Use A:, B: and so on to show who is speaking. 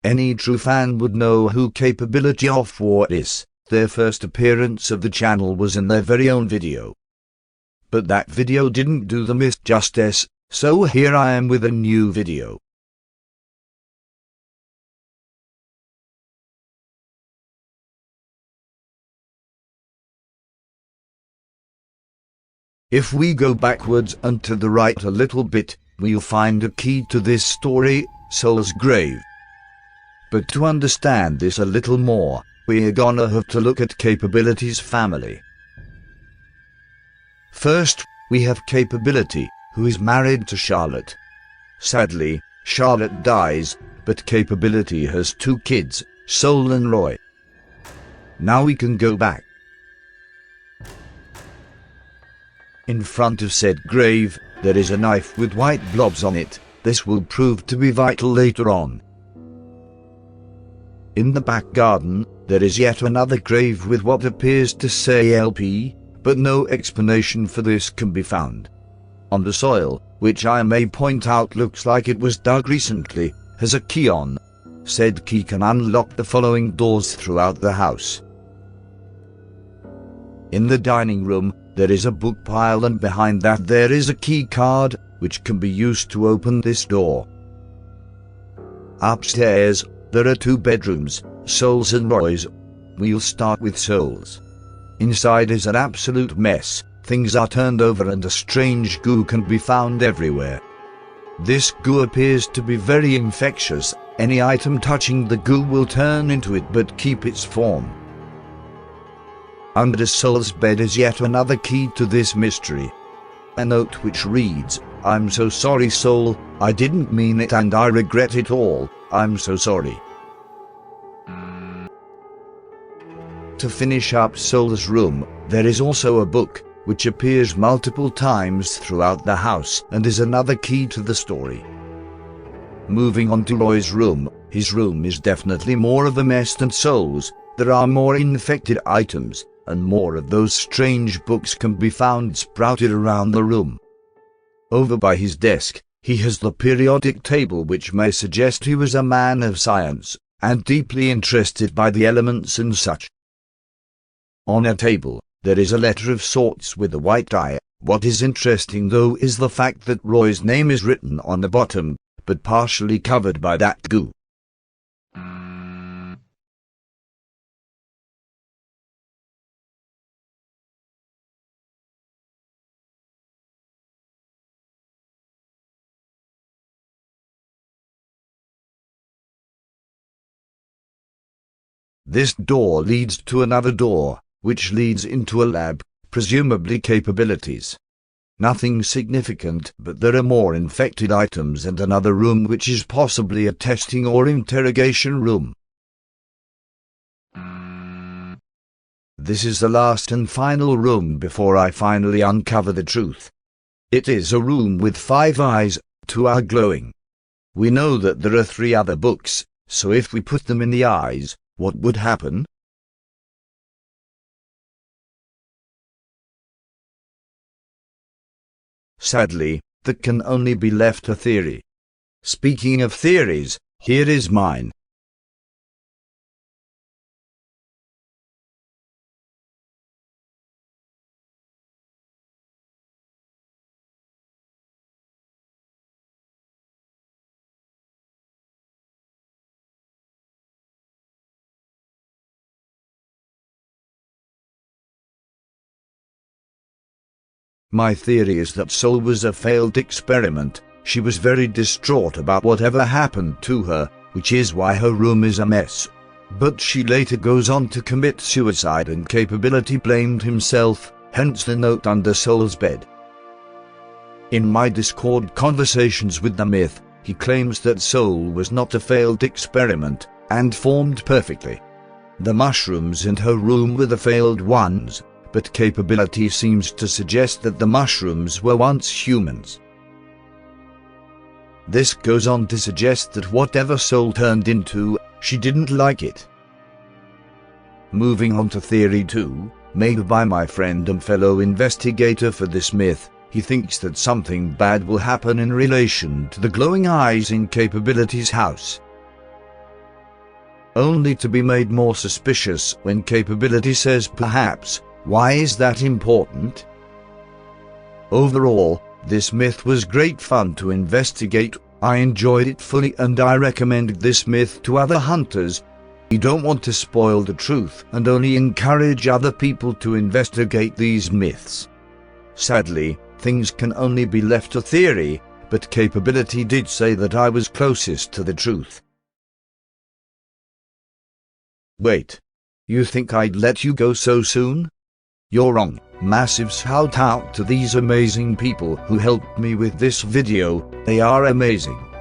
A: Any true fan would know who Capability of War is. Their first appearance of the channel was in their very own video. But that video didn't do the myth justice, so here I am with a new video. If we go backwards and to the right a little bit, we'll find a key to this story, Soul's Grave. But to understand this a little more, we're gonna have to look at Capability's family. First, we have Capability, who is married to Charlotte. Sadly, Charlotte dies, but Capability has 2 kids, Soul and Roy. Now we can go back. In front of said grave, there is a knife with white blobs on it. This will prove to be vital later on. In the back garden, there is yet another grave with what appears to say LP, but no explanation for this can be found. On the soil, which I may point out looks like it was dug recently, has a key on. Said key can unlock the following doors throughout the house. In the dining room, there is a book pile, and behind that there is a key card, which can be used to open this door. Upstairs, there are 2 bedrooms, Soul's and Roy's. We'll start with Soul's. Inside is an absolute mess, things are turned over and a strange goo can be found everywhere. This goo appears to be very infectious, any item touching the goo will turn into it but keep its form. Under Soul's bed is yet another key to this mystery. A note which reads, "I'm so sorry Soul, I didn't mean it and I regret it all, I'm so sorry." To finish up Soul's room, there is also a book, which appears multiple times throughout the house and is another key to the story. Moving on to Roy's room, his room is definitely more of a mess than Soul's. There are more infected items, and more of those strange books can be found sprouted around the room. Over by his desk, he has the periodic table, which may suggest he was a man of science, and deeply interested by the elements and such. On a table, there is a letter of sorts with a white die. What is interesting though is the fact that Roy's name is written on the bottom, but partially covered by that goo. This door leads to another door, which leads into a lab, presumably Capabilities. Nothing significant, but there are more infected items and another room which is possibly a testing or interrogation room. This is the last and final room before I finally uncover the truth. It is a room with 5 eyes, 2 are glowing. We know that there are 3 other books, so if we put them in the eyes, what would happen? Sadly, that can only be left a theory. Speaking of theories, here is mine. My theory is that Soul was a failed experiment. She was very distraught about whatever happened to her, which is why her room is a mess. But she later goes on to commit suicide and Capability blamed himself, hence the note under Soul's bed. In my Discord conversations with the myth, he claims that Soul was not a failed experiment, and formed perfectly. The mushrooms in her room were the failed ones, but Capability seems to suggest that the mushrooms were once humans. This goes on to suggest that whatever Soul turned into, she didn't like it. Moving on to theory 2, made by my friend and fellow investigator for this myth, he thinks that something bad will happen in relation to the glowing eyes in Capability's house. only to be made more suspicious when capability says perhaps. Why is that important? Overall, this myth was great fun to investigate. I enjoyed it fully and I recommend this myth to other hunters. You don't want to spoil the truth and only encourage other people to investigate these myths. Sadly, things can only be left to theory, but capability did say that I was closest to the truth. Wait. You think I'd let you go so soon? You're wrong. Massive shout out to these amazing people who helped me with this video. They are amazing.